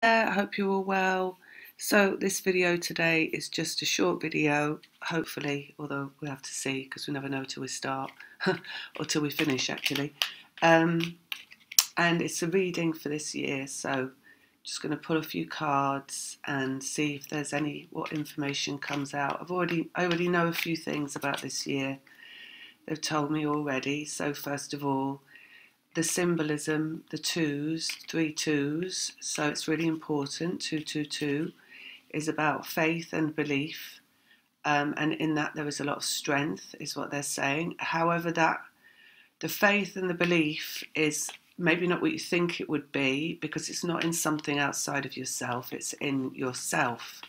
I hope you're all well. So this video today is just a short video, hopefully, although we'll have to see because we never know till we start or till we finish actually. And it's a reading for this year, so just going to pull a few cards and see if there's what information comes out. I already know a few things about this year. They've told me already. So first of all, the symbolism, the twos, 3 twos, so it's really important. 222 is about faith and belief, and in that there is a lot of strength, is what they're saying. However, that the faith and the belief is maybe not what you think it would be, because it's not in something outside of yourself, it's in yourself.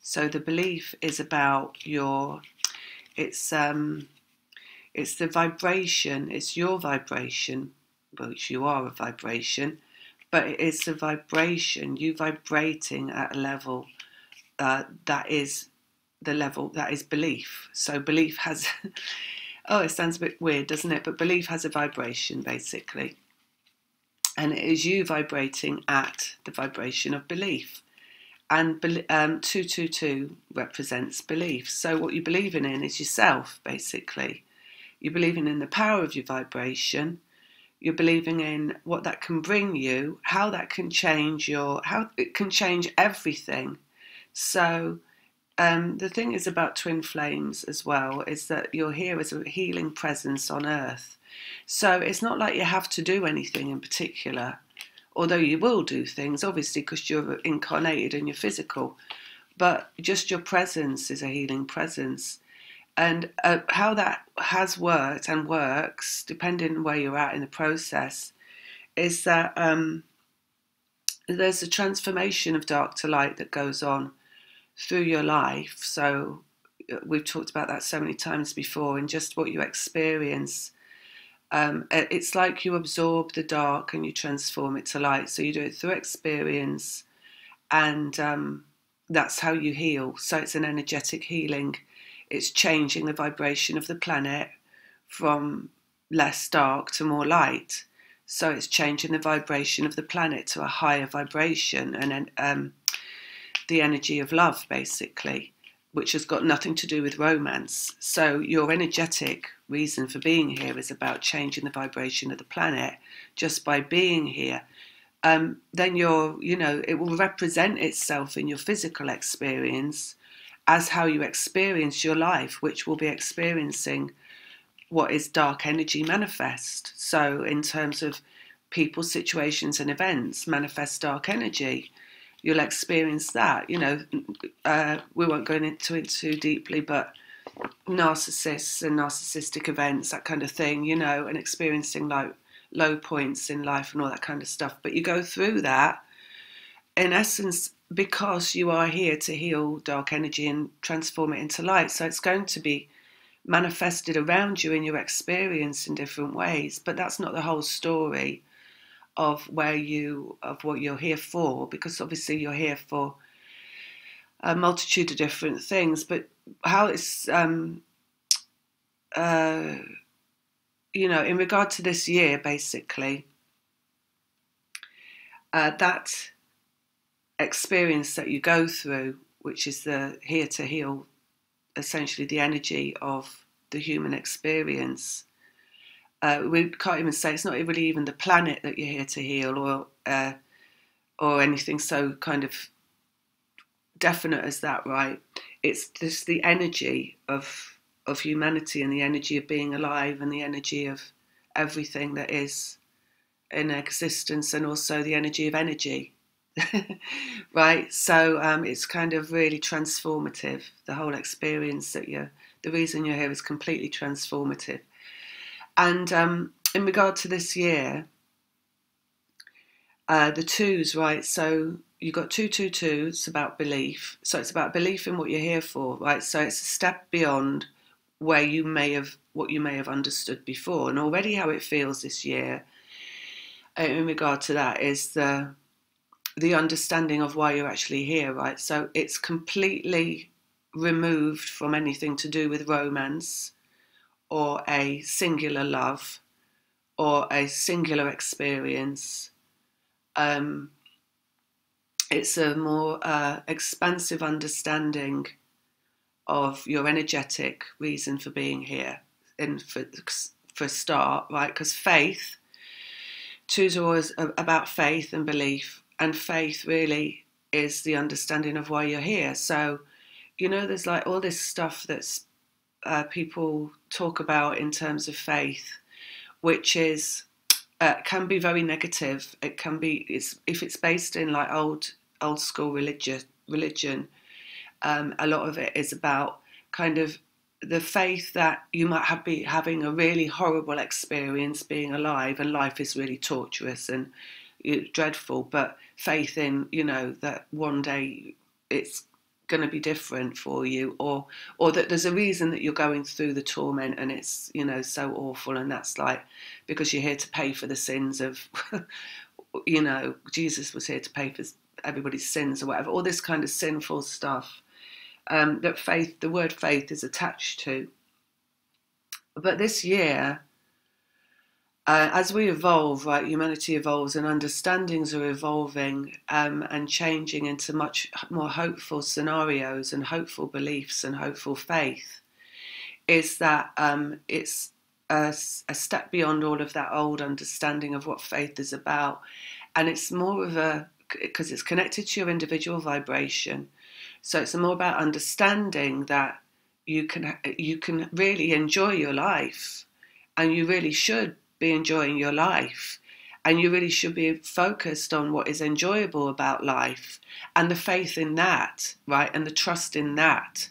So the belief is about it's the vibration, it's your vibration, which you are a vibration, but it's a vibration, you vibrating at a level that is the level that is belief. So belief has, oh, it sounds a bit weird, doesn't it? But belief has a vibration, basically. And it is you vibrating at the vibration of belief. And 222 represents belief. So what you're believing in is yourself, basically. You're believing in the power of your vibration. You're believing in what that can bring you, how that can change how it can change everything. So the thing is about twin flames as well, is that you're here as a healing presence on earth. So it's not like you have to do anything in particular, although you will do things, obviously, because you're incarnated and you're physical. But just your presence is a healing presence. And how that has worked and works, depending on where you're at in the process, is that there's a transformation of dark to light that goes on through your life. So we've talked about that so many times before, and just what you experience. It's like you absorb the dark and you transform it to light. So you do it through experience, and that's how you heal. So it's an energetic healing. It's changing the vibration of the planet from less dark to more light. So it's changing the vibration of the planet to a higher vibration, and the energy of love, basically, which has got nothing to do with romance. So your energetic reason for being here is about changing the vibration of the planet just by being here. Then it will represent itself in your physical experience as how you experience your life, which will be experiencing what is dark energy manifest. So in terms of people, situations and events manifest dark energy, you'll experience that. We won't go into it too deeply, but narcissists and narcissistic events, that kind of thing, and experiencing like low points in life and all that kind of stuff. But you go through that, in essence, because you are here to heal dark energy and transform it into light. So it's going to be manifested around you in your experience in different ways. But that's not the whole story of what you're here for, because obviously you're here for a multitude of different things. But how it's in regard to this year, basically, that experience that you go through, which is here to heal, essentially the energy of the human experience. We can't even say, it's not really even the planet that you're here to heal, or anything so kind of definite as that, right? It's just the energy of humanity, and the energy of being alive, and the energy of everything that is in existence, and also the energy of energy. Right, so it's kind of really transformative. The whole experience the reason you're here is completely transformative. And in regard to this year, the twos, right? So you've got 222. It's about belief. So it's about belief in what you're here for, right? So it's a step beyond what you may have understood before, and already how it feels this year. In regard to that is the understanding of why you're actually here, right? So it's completely removed from anything to do with romance or a singular love or a singular experience. it's a more expansive understanding of your energetic reason for being here, and for a start, right? Because faith, twos are always about faith and belief, and faith really is the understanding of why you're here. So, there's like all this stuff that's people talk about in terms of faith, which is can be very negative. It can be, if it's based in like old school religion. A lot of it is about kind of the faith that you might be having a really horrible experience being alive, and life is really torturous and dreadful, but faith in, that one day it's going to be different for you, or that there's a reason that you're going through the torment, and it's, so awful, and that's like because you're here to pay for the sins of Jesus was here to pay for everybody's sins or whatever, all this kind of sinful stuff that faith, the word faith, is attached to. But this year, as we evolve, right, humanity evolves and understandings are evolving and changing into much more hopeful scenarios and hopeful beliefs and hopeful faith, is that it's a step beyond all of that old understanding of what faith is about. And it's more of because it's connected to your individual vibration. So it's more about understanding that you can really enjoy your life, and you really should be enjoying your life, and you really should be focused on what is enjoyable about life, and the faith in that, right, and the trust in that,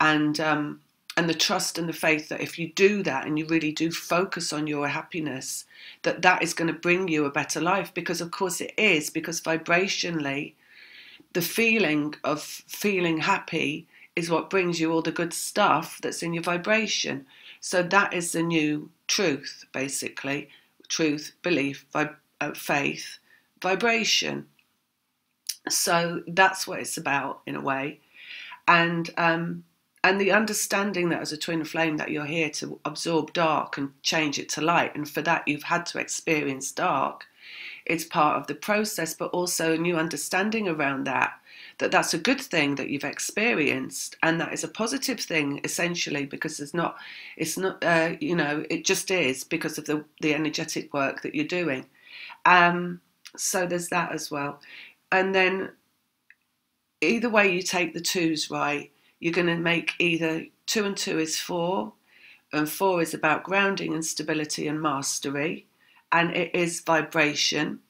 and the trust and the faith that if you do that and you really do focus on your happiness, that is going to bring you a better life, because of course it is, because vibrationally, the feeling of feeling happy is what brings you all the good stuff that's in your vibration. So that is the new truth, basically. Truth, belief, faith, vibration. So that's what it's about, in a way. And the understanding that as a twin flame that you're here to absorb dark and change it to light. And for that, you've had to experience dark. It's part of the process, but also a new understanding around that's a good thing that you've experienced, and that is a positive thing, essentially, because it's not, it just is because of the energetic work that you're doing. So there's that as well. And then either way you take the twos, right, you're going to make either 2 and 2 is 4, and 4 is about grounding and stability and mastery, and it is vibration.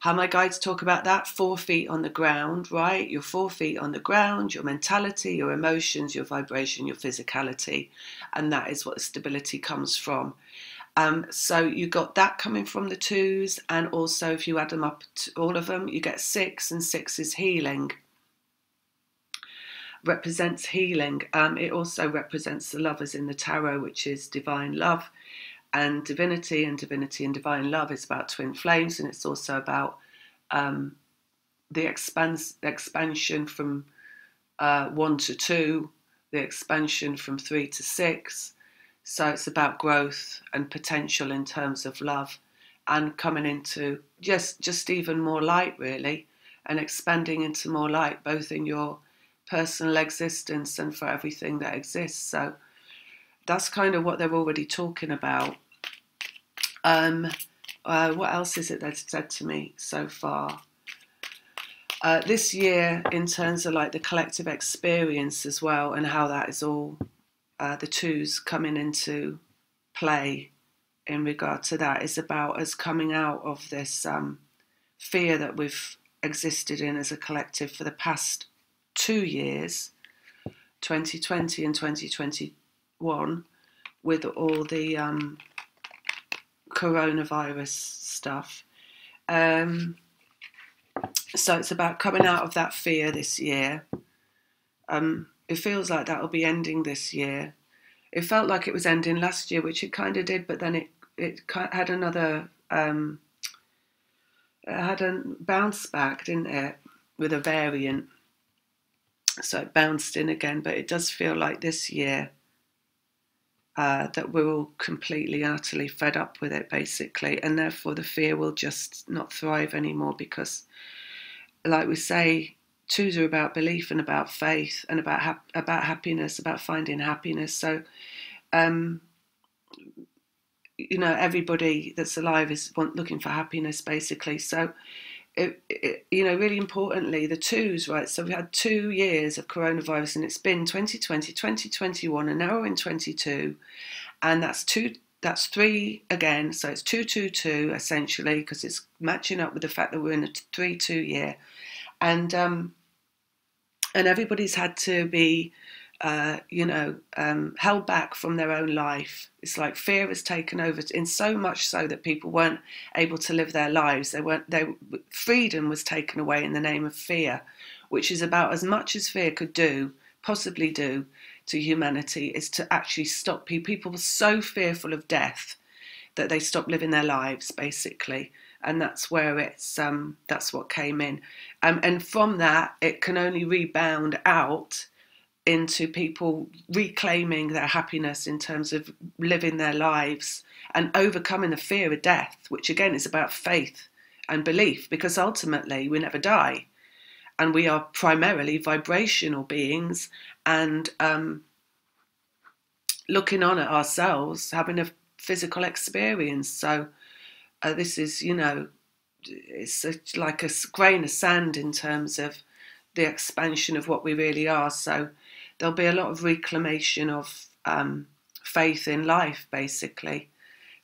How my guides talk about that, 4 feet on the ground, right? Your 4 feet on the ground, your mentality, your emotions, your vibration, your physicality, and that is what the stability comes from. So you got that coming from the twos, and also if you add them up to all of them, you get 6, and 6 is healing. Represents healing. It also represents the lovers in the tarot, which is divine love and divinity, and divinity and divine love is about twin flames, and it's also about the expansion from 1 to 2, the expansion from 3 to 6. So it's about growth and potential in terms of love, and coming into just even more light, really, and expanding into more light, both in your personal existence and for everything that exists. So that's kind of what they're already talking about. What else is it they've said to me so far? This year, in terms of like the collective experience as well, and how that is all, the twos coming into play in regard to that, is about us coming out of this fear that we've existed in as a collective for the past 2 years, 2020 and 2021, with all the coronavirus stuff. So it's about coming out of that fear this year. It feels like that will be ending this year. It felt like it was ending last year, which it kind of did, but then it had another, it had a bounce back, didn't it, with a variant. So it bounced in again, but it does feel like this year that we're all completely, utterly fed up with it, basically, and therefore the fear will just not thrive anymore, because like we say, twos are about belief and about faith and about happiness, about finding happiness. So, everybody that's alive is looking for happiness, basically. So, really importantly, the twos, right? So we had 2 years of coronavirus, and it's been 2020, 2021, and now we're in 22, and that's 3 again. So it's 222 essentially, because it's matching up with the fact that we're in a 3-2 year, and everybody's had to be held back from their own life. It's like fear has taken over, in so much so that people weren't able to live their lives. Freedom was taken away in the name of fear, which is about as much as fear could possibly do to humanity, is to actually stop people. People were so fearful of death that they stopped living their lives, basically. And that's where that's what came in. And from that, it can only rebound out into people reclaiming their happiness in terms of living their lives and overcoming the fear of death, which again is about faith and belief, because ultimately we never die, and we are primarily vibrational beings, and looking on at ourselves, having a physical experience. So this is, it's like a grain of sand in terms of the expansion of what we really are. So there'll be a lot of reclamation of faith in life, basically,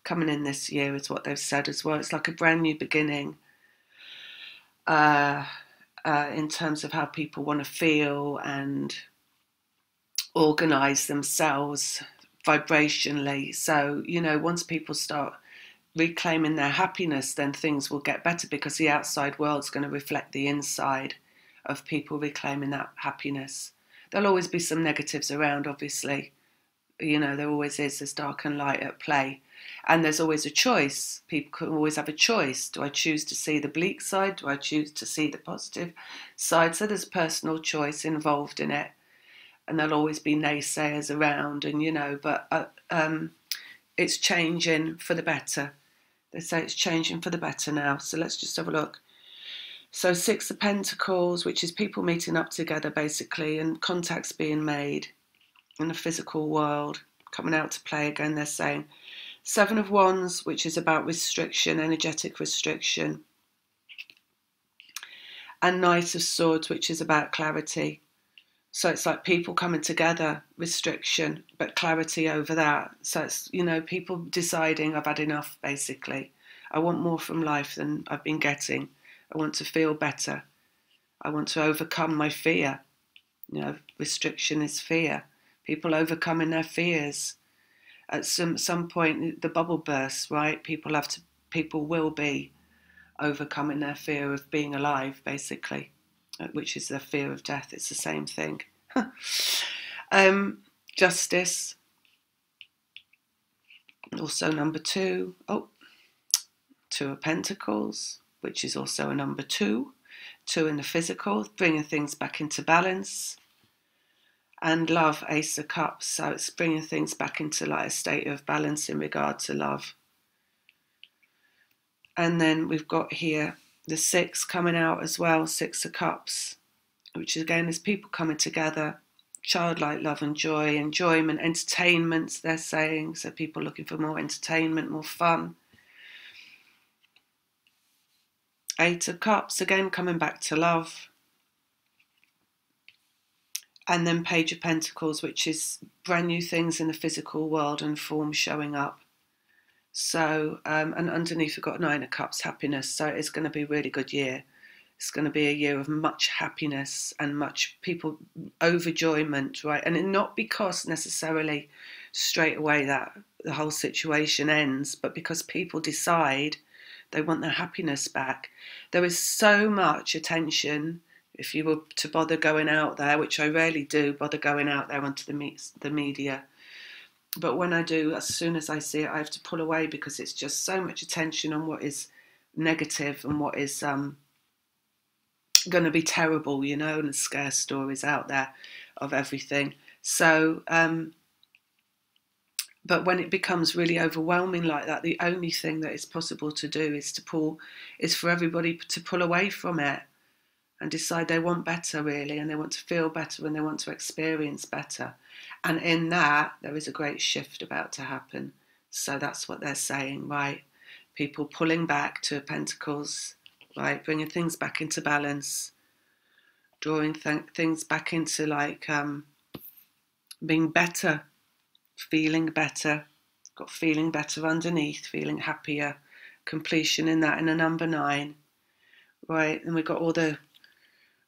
coming in this year, is what they've said as well. It's like a brand new beginning in terms of how people want to feel and organise themselves vibrationally. So, once people start reclaiming their happiness, then things will get better, because the outside world's going to reflect the inside of people reclaiming that happiness. There'll always be some negatives around, obviously. There always is. There's dark and light at play. And there's always a choice. People can always have a choice. Do I choose to see the bleak side? Do I choose to see the positive side? So there's personal choice involved in it. And there'll always be naysayers around, but it's changing for the better. They say it's changing for the better now. So let's just have a look. So 6 of Pentacles, which is people meeting up together, basically, and contacts being made in the physical world, coming out to play again, they're saying. 7 of Wands, which is about restriction, energetic restriction. And Knight of Swords, which is about clarity. So it's like people coming together, restriction, but clarity over that. So it's, people deciding, I've had enough, basically. I want more from life than I've been getting. I want to feel better. I want to overcome my fear. Restriction is fear. People overcoming their fears. At some point, the bubble bursts, right? People will be overcoming their fear of being alive, basically, which is their fear of death. It's the same thing. Justice. Also number 2. 2 of Pentacles, which is also a number 2. 2 in the physical, bringing things back into balance. And love, Ace of Cups. So it's bringing things back into like a state of balance in regard to love. And then we've got here the 6 coming out as well, 6 of Cups, which again is people coming together, childlike love and joy, enjoyment, entertainment, they're saying. So people looking for more entertainment, more fun. 8 of Cups, again coming back to love. And then Page of Pentacles, which is brand new things in the physical world and form showing up. So, and underneath we've got 9 of Cups, happiness. So it's going to be a really good year. It's going to be a year of much happiness and much people overjoyment, right? And not because necessarily straight away that the whole situation ends, but because people decide they want their happiness back. There is so much attention. If you were to bother going out there, which I rarely do, bother going out there onto the media. But when I do, as soon as I see it, I have to pull away, because it's just so much attention on what is negative and what is going to be terrible, and the scare stories out there of everything. So, but when it becomes really overwhelming like that, the only thing that is possible to do is for everybody to pull away from it and decide they want better, really, and they want to feel better and they want to experience better. And in that, there is a great shift about to happen. So that's what they're saying, right? People pulling back to Pentacles, right? Bringing things back into balance, drawing things back into like being better, feeling better. Got feeling better underneath, feeling happier. Completion in that in a number 9, right? And we've got all the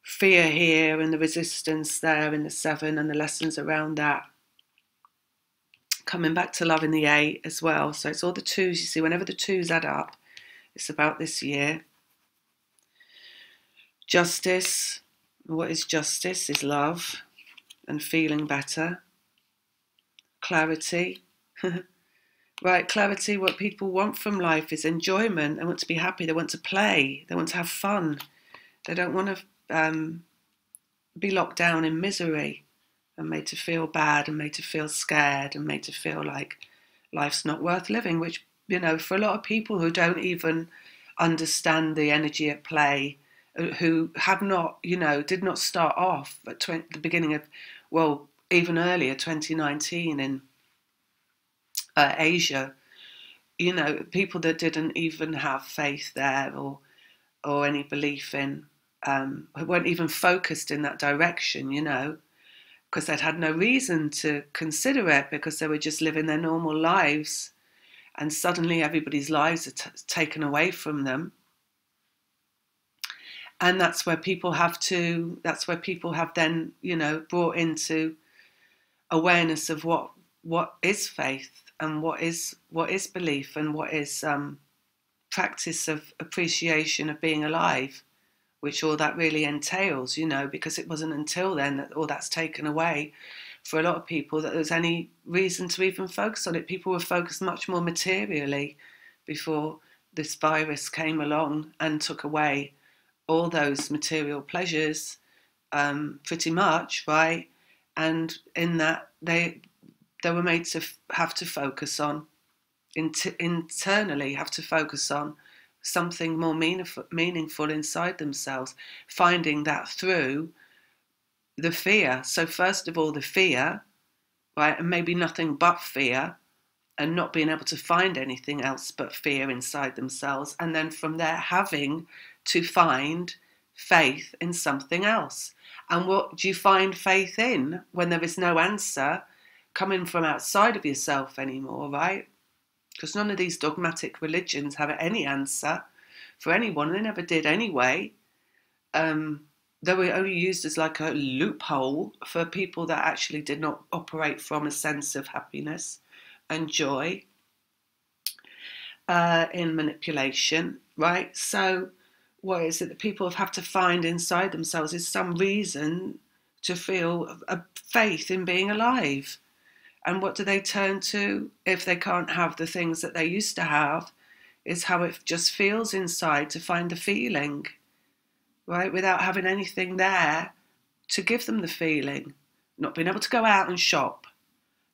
fear here and the resistance there in the 7 and the lessons around that. Coming back to love in the 8 as well. So it's all the 2s. You see, whenever the 2s add up, it's about this year. Justice. What is justice? Is love and feeling better. Clarity. Right, clarity. What people want from life is enjoyment. They want to be happy. They want to play. They want to have fun. They don't want to be locked down in misery and made to feel bad and made to feel scared and made to feel like life's not worth living, which, you know, for a lot of people who don't even understand the energy at play, who have not, you know, did not start off at the beginning of, well, even earlier, 2019 in Asia, you know, people that didn't even have faith there or any belief in, weren't even focused in that direction, you know, because they'd had no reason to consider it because they were just living their normal lives, and suddenly everybody's lives are taken away from them. And that's where people have then, you know, brought into awareness of what is faith and what is belief and what is practice of appreciation of being alive, which all that really entails, you know, because it wasn't until then that all that's taken away for a lot of people that there's any reason to even focus on it. People were focused much more materially before this virus came along and took away all those material pleasures, pretty much, right? And in that, they were made to have to focus on, internally have to focus on something more meaningful inside themselves, finding that through the fear. So first of all, the fear, right, and maybe nothing but fear, and not being able to find anything else but fear inside themselves, and then from there having to find faith in something else. And what do you find faith in when there is no answer coming from outside of yourself anymore, right? Because none of these dogmatic religions have any answer for anyone. They never did anyway. They were only used as like a loophole for people that actually did not operate from a sense of happiness and joy in manipulation, right? So what is it that people have to find inside themselves is some reason to feel a faith in being alive. And what do they turn to if they can't have the things that they used to have? Is how it just feels inside to find the feeling, right? Without having anything there to give them the feeling. Not being able to go out and shop,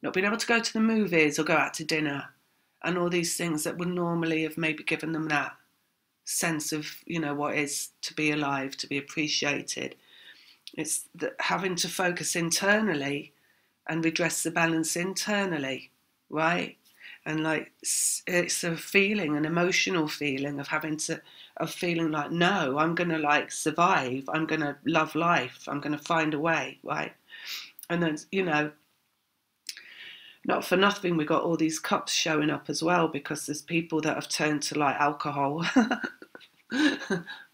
not being able to go to the movies or go out to dinner, and all these things that would normally have maybe given them that sense of, you know, what is to be alive, to be appreciated. It's having to focus internally and redress the balance internally, right? And like it's a feeling, an emotional feeling of feeling like, no, I'm gonna like survive, I'm gonna love life, I'm gonna find a way, right? And then, you know, not for nothing we got all these cups showing up as well, because there's people that have turned to like alcohol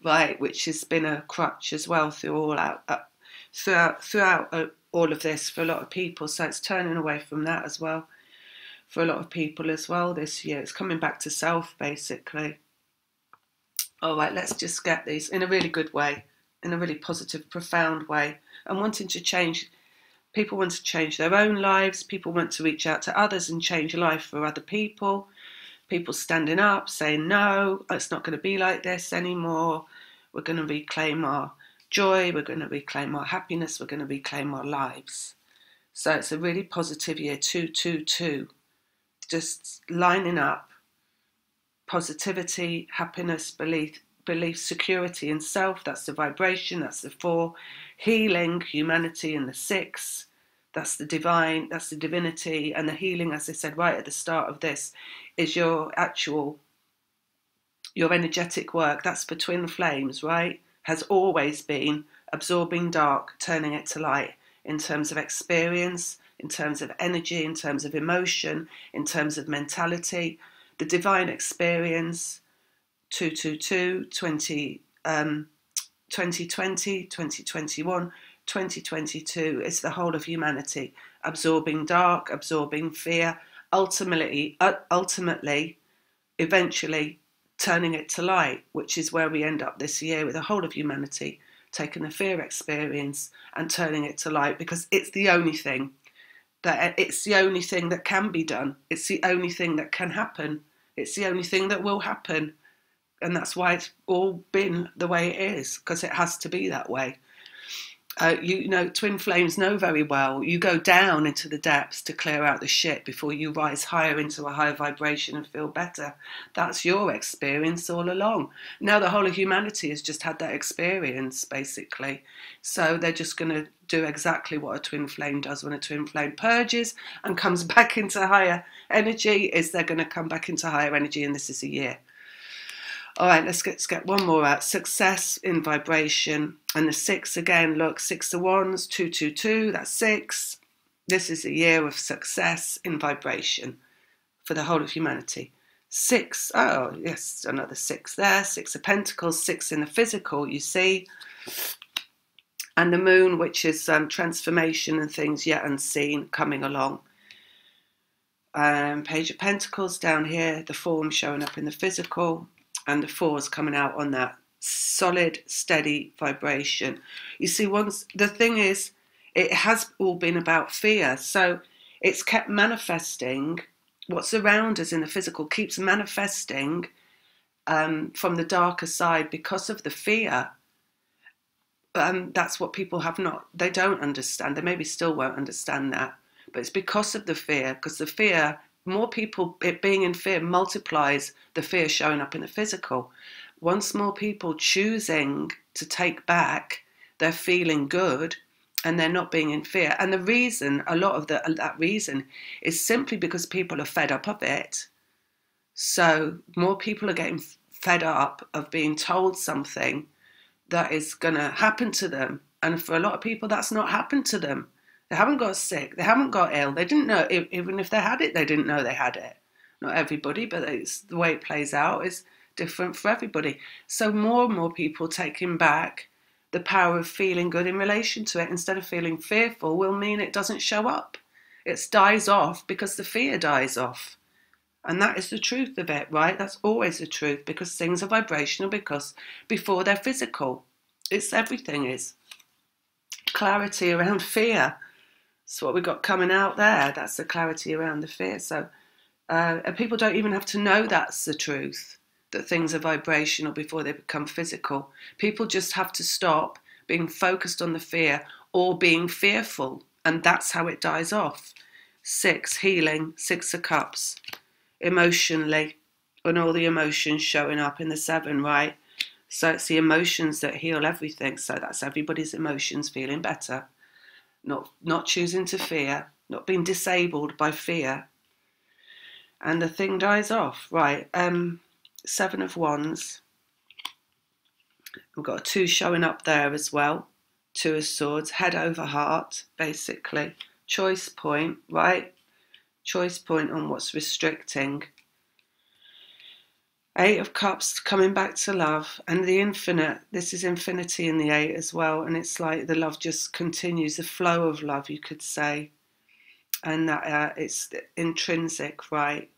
right, which has been a crutch as well throughout all of this for a lot of people. So it's turning away from that as well for a lot of people as well this year. It's coming back to self, basically. All right, let's just get these in a really good way, in a really positive, profound way, and wanting to change. People want to change their own lives. People want to reach out to others and change life for other people. People standing up, saying, no, it's not going to be like this anymore. We're going to reclaim our joy. We're going to reclaim our happiness. We're going to reclaim our lives. So it's a really positive year, 222. Just lining up positivity, happiness, belief, security in self, that's the vibration, that's the 4. Healing, humanity in the 6, that's the divine, that's the divinity. And the healing, as I said right at the start of this, is your energetic work. That's for twin flames, right? Has always been absorbing dark, turning it to light, in terms of experience, in terms of energy, in terms of emotion, in terms of mentality. The divine experience, 222, 2020, 2021, 2022, is the whole of humanity, absorbing dark, absorbing fear, ultimately, eventually turning it to light, which is where we end up this year, with the whole of humanity taking the fear experience and turning it to light, because it's the only thing that can be done. It's the only thing that can happen. It's the only thing that will happen. And that's why it's all been the way it is, because it has to be that way. Twin flames know very well, you go down into the depths to clear out the shit before you rise higher into a higher vibration and feel better. That's your experience all along. Now the whole of humanity has just had that experience, basically. So they're just going to do exactly what a twin flame does when a twin flame purges and comes back into higher energy, is they're going to come back into higher energy, and this is a year. All right, let's get one more out. Success in vibration. And the 6 again, look, 6 of Wands, 222, that's 6. This is a year of success in vibration for the whole of humanity. 6, oh, yes, another 6 there. 6 of Pentacles, 6 in the physical, you see. And the moon, which is transformation and things yet unseen coming along. Page of Pentacles down here, the form showing up in the physical. And the 4's coming out on that solid, steady vibration. You see, the thing is, it has all been about fear. So it's kept manifesting. What's around us in the physical keeps manifesting from the darker side because of the fear. That's what people they don't understand. They maybe still won't understand that. But it's because of the fear, because the fear, more people, it being in fear multiplies the fear showing up in the physical. Once more people choosing to take back, they're feeling good and they're not being in fear. And the reason, a lot of that reason is simply because people are fed up of it. So more people are getting fed up of being told something that is going to happen to them. And for a lot of people, that's not happened to them. They haven't got sick. They haven't got ill. They didn't know, even if they had it, they didn't know they had it. Not everybody, but it's the way it plays out is different for everybody. So more and more people taking back the power of feeling good in relation to it instead of feeling fearful will mean it doesn't show up. It dies off because the fear dies off. And that is the truth of it, right? That's always the truth, because things are vibrational before they're physical. It's everything is. Clarity around fear. That's what we've got coming out there. That's the clarity around the fear. So and people don't even have to know that's the truth, that things are vibrational before they become physical. People just have to stop being focused on the fear or being fearful, and that's how it dies off. 6, healing, 6 of Cups, emotionally, and all the emotions showing up in the 7, right? So it's the emotions that heal everything. So that's everybody's emotions feeling better. Not choosing to fear, not being disabled by fear. And the thing dies off, right? 7 of Wands. We've got a 2 showing up there as well. 2 of Swords, head over heart, basically. Choice point, right? Choice point on what's restricting. 8 of Cups, coming back to love, and the infinite. This is infinity in the 8 as well, and it's like the love just continues, the flow of love, you could say, and that it's intrinsic, right?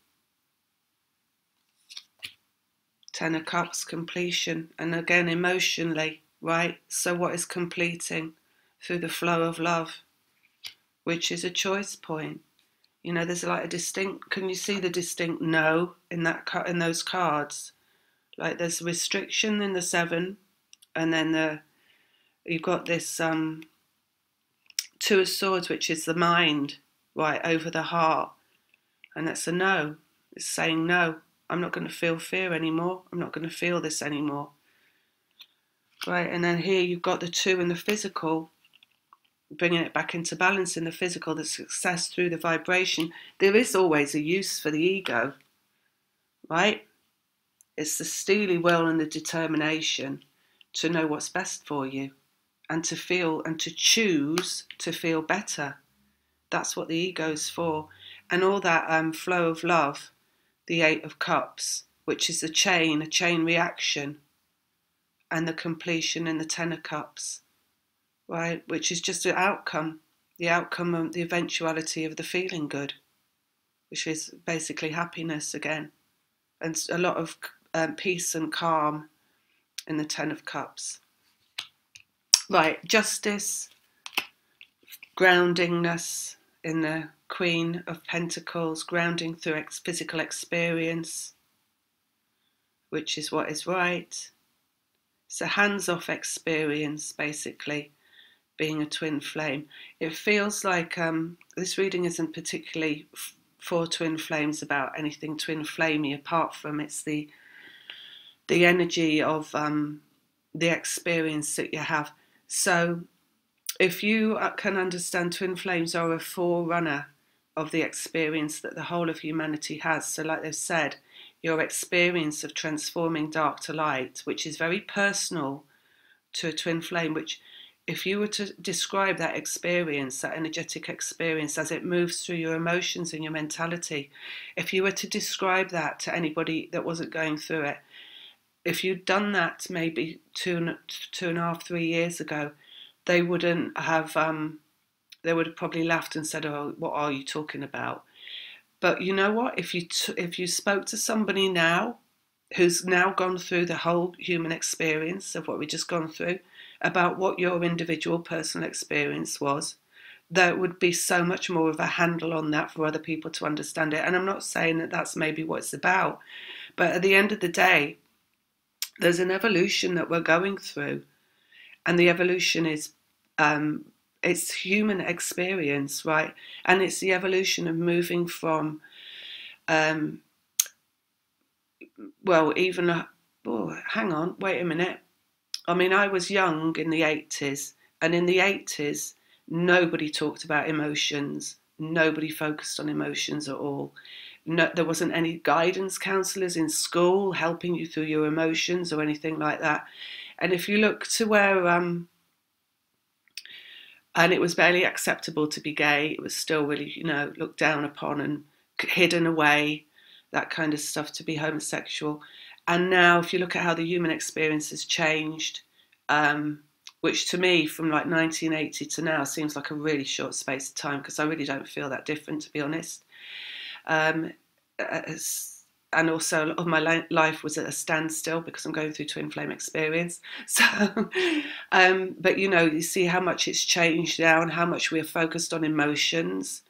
10 of Cups, completion, and again emotionally, right? So what is completing? Through the flow of love, which is a choice point. You know, there's like a distinct, can you see the distinct no in in those cards? Like there's restriction in the 7, and then you've got this 2 of Swords, which is the mind, right, over the heart. And that's a no. It's saying no, I'm not going to feel fear anymore. I'm not going to feel this anymore. right? And then here you've got the 2 in the physical, bringing it back into balance in the physical, the success through the vibration. There is always a use for the ego, right? It's the steely will and the determination to know what's best for you and to feel and to choose to feel better. That's what the ego's for. And all that flow of love, the 8 of Cups, which is a chain reaction, and the completion in the 10 of Cups, right? Which is just the outcome of the eventuality of the feeling good, which is basically happiness again, and a lot of peace and calm in the 10 of Cups. Right, justice, groundingness in the Queen of Pentacles, grounding through physical experience, which is what is right. It's a hands-off experience, basically, being a twin flame. It feels like this reading isn't particularly for twin flames about anything twin flamey, apart from it's the energy of the experience that you have. So if you can understand, twin flames are a forerunner of the experience that the whole of humanity has. So like they've said, your experience of transforming dark to light, which is very personal to a twin flame, which if you were to describe that experience, that energetic experience as it moves through your emotions and your mentality, if you were to describe that to anybody that wasn't going through it, if you'd done that maybe two and a half, 3 years ago, they wouldn't have, they would have probably laughed and said, oh, what are you talking about? But you know what? If you spoke to somebody now who's now gone through the whole human experience of what we've just gone through, about what your individual personal experience was, there would be so much more of a handle on that for other people to understand it. And I'm not saying that that's maybe what it's about, but at the end of the day, there's an evolution that we're going through, and the evolution is it's human experience, right? And it's the evolution of moving from well, even hang on, wait a minute. I mean, I was young in the 80s, and in the 80s, nobody talked about emotions. Nobody focused on emotions at all. No, there wasn't any guidance counsellors in school helping you through your emotions or anything like that. And if you look to where, and it was barely acceptable to be gay, it was still really, looked down upon and hidden away, that kind of stuff, to be homosexual. And now if you look at how the human experience has changed, which to me from like 1980 to now seems like a really short space of time, because I really don't feel that different, to be honest. And also a lot of my life was at a standstill because I'm going through twin flame experience. So, but you see how much it's changed now and how much we're focused on emotions,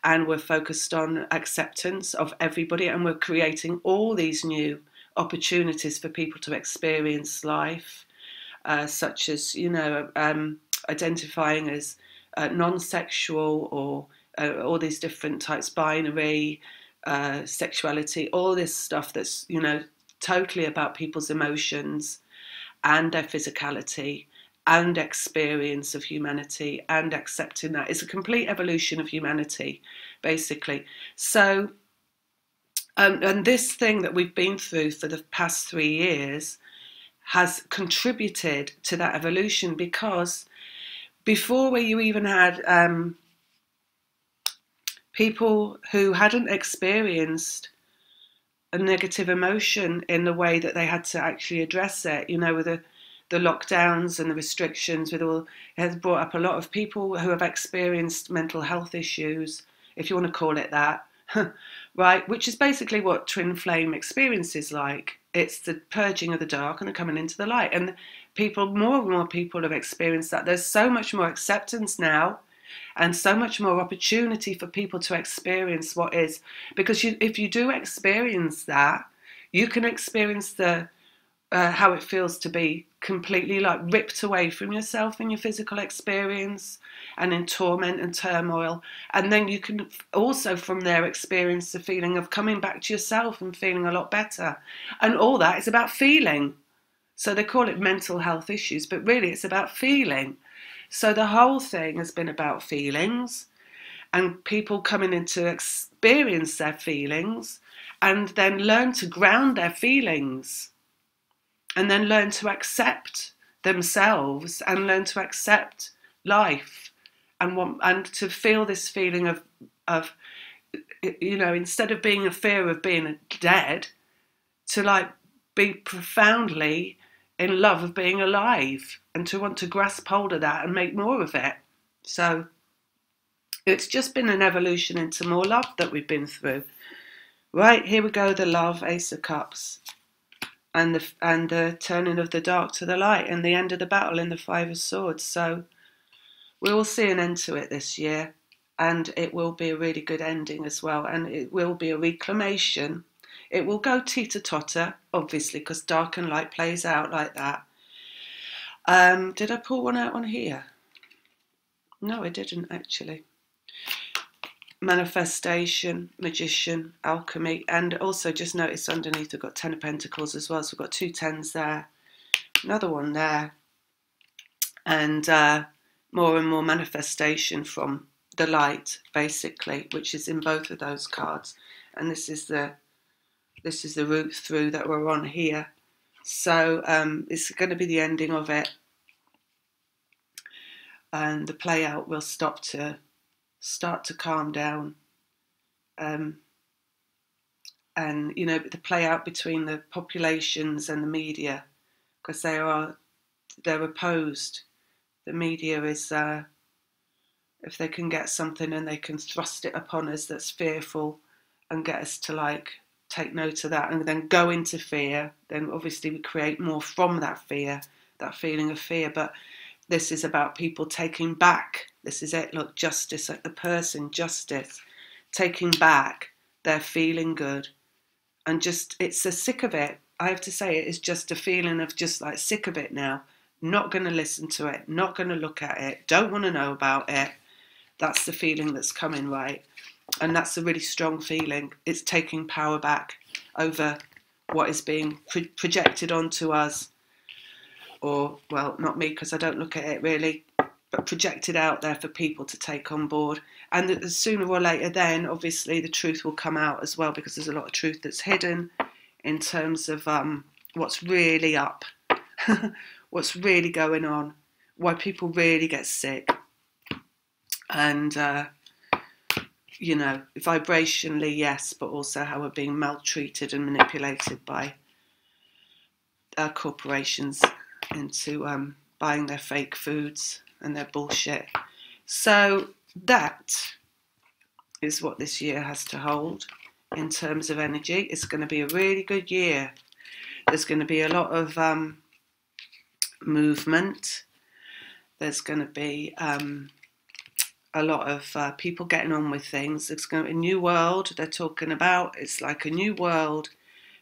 and we're focused on acceptance of everybody, and we're creating all these new opportunities for people to experience life, such as, identifying as non-sexual, or all these different types, binary, sexuality, all this stuff that's, totally about people's emotions and their physicality and experience of humanity, and accepting that. It's a complete evolution of humanity, basically. So, and this thing that we've been through for the past 3 years has contributed to that evolution, because before, where you even had people who hadn't experienced a negative emotion in the way that they had to actually address it, with the lockdowns and the restrictions, with all, it has brought up a lot of people who have experienced mental health issues, if you want to call it that, right? Which is basically what twin flame experience is like. It's the purging of the dark and the coming into the light. And more and more people have experienced that. There's so much more acceptance now, and so much more opportunity for people to experience what is. Because if you do experience that, you can experience the how it feels to be completely like ripped away from yourself in your physical experience and in torment and turmoil. And then you can also from there experience the feeling of coming back to yourself and feeling a lot better. And all that is about feeling. So they call it mental health issues, but really it's about feeling. So the whole thing has been about feelings and people coming in to experience their feelings and then learn to ground their feelings and then learn to accept themselves and learn to accept life and to feel this feeling of instead of being a fear of being dead, to like be profoundly in love of being alive and to want to grasp hold of that and make more of it. So it's just been an evolution into more love that we've been through. Right, here we go, the love, Ace of Cups, and the turning of the dark to the light and the end of the battle in the Five of Swords. So we will see an end to it this year, and it will be a really good ending as well, and it will be a reclamation. It will go teeter-totter, obviously, because dark and light plays out like that. Did I pull one out on here? No, I didn't, actually. Manifestation, magician, alchemy, and also just notice underneath we've got 10 of Pentacles as well, so we've got 2 10s there, another one there, and more and more manifestation from the light, basically, which is in both of those cards. And this is the route through that we're on here. So it's going to be the ending of it, and the play out will start to calm down. And the play out between the populations and the media, because they're opposed. The media is if they can get something and they can thrust it upon us that's fearful and get us to like take note of that and then go into fear, then obviously we create more from that fear, that feeling of fear. But this is about people taking back. This is it. Look, justice, like the person, justice, taking back their feeling good. And just, it's a sick of it. I have to say, it is just a feeling of just like sick of it now. Not going to listen to it. Not going to look at it. Don't want to know about it. That's the feeling that's coming, right? And that's a really strong feeling. It's taking power back over what is being projected onto us. Or, well, not me, because I don't look at it really, but projected out there for people to take on board. And sooner or later then, obviously, the truth will come out as well, because there's a lot of truth that's hidden in terms of what's really up, what's really going on, why people really get sick. And, vibrationally, yes, but also how we're being maltreated and manipulated by corporations into buying their fake foods and their bullshit. So that is what this year has to hold in terms of energy. It's going to be a really good year. There's going to be a lot of movement. There's going to be a lot of people getting on with things. It's going to be a new world they're talking about. It's like a new world,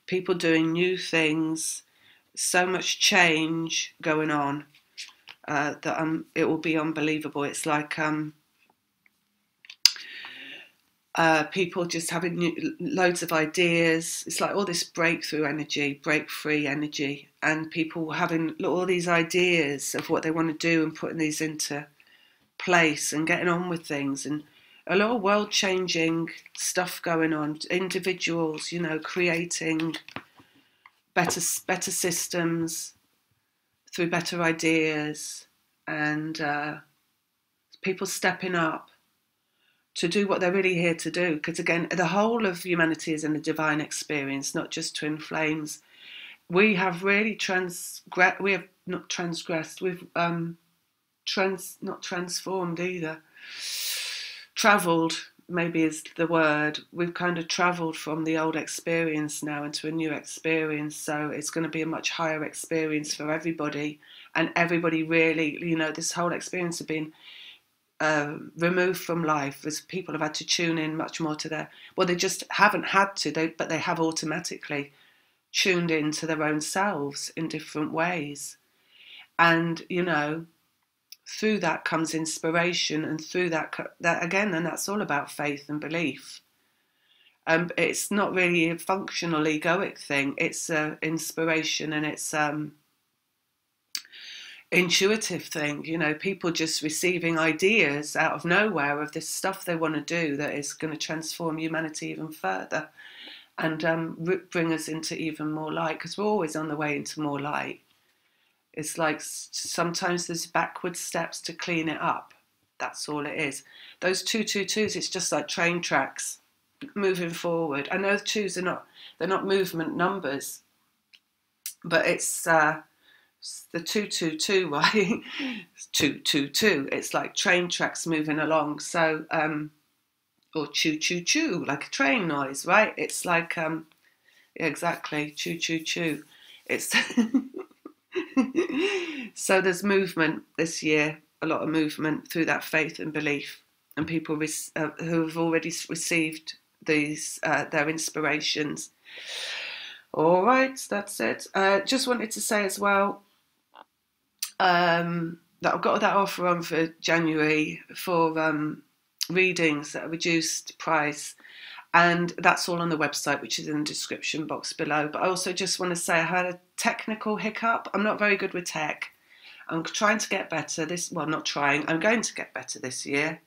people doing new things, so much change going on that it will be unbelievable. It's like people just having loads of ideas. It's like all this breakthrough energy, break free energy, and people having all these ideas of what they want to do and putting these into place and getting on with things, and a lot of world-changing stuff going on. Individuals, creating better systems through better ideas, and people stepping up to do what they're really here to do. Because again, the whole of humanity is in a divine experience, not just twin flames. We have really not transgressed. We've not transformed either. Travelled, maybe is the word. We've kind of travelled from the old experience now into a new experience. So it's going to be a much higher experience for everybody. And everybody really, this whole experience of being removed from life, as people have had to tune in much more to they just haven't had to, but they have automatically tuned into their own selves in different ways. And, through that comes inspiration, and through that again, and that's all about faith and belief. It's not really a functional egoic thing. It's inspiration, and it's intuitive thing, you know, people just receiving ideas out of nowhere of this stuff they want to do that is going to transform humanity even further and bring us into even more light, because we're always on the way into more light. It's like sometimes there's backward steps to clean it up. That's all it is. Those 222s, it's just like train tracks moving forward. I know twos are not, they're not movement numbers, but it's the 222, right? 222. It's like train tracks moving along. So, or choo choo choo, like a train noise, right? It's like, exactly, choo choo choo. It's so there's movement this year, a lot of movement through that faith and belief, and people who have already received these their inspirations. All right, that's it. Just wanted to say as well that I've got that offer on for January for readings at a reduced price. And that's all on the website, which is in the description box below. But I also just want to say I had a technical hiccup. I'm not very good with tech. I'm trying to get better well, not trying. I'm going to get better this year,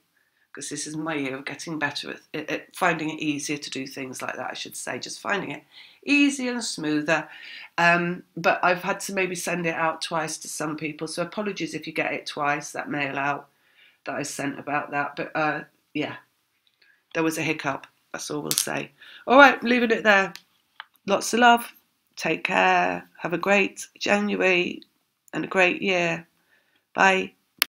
because this is my year of getting better at finding it easier to do things like that, I should say. Just finding it easier and smoother. But I've had to maybe send it out twice to some people. So apologies if you get it twice, that mail out that I sent about that. But yeah, there was a hiccup. That's all we'll say. All right, leaving it there. Lots of love. Take care. Have a great January and a great year. Bye.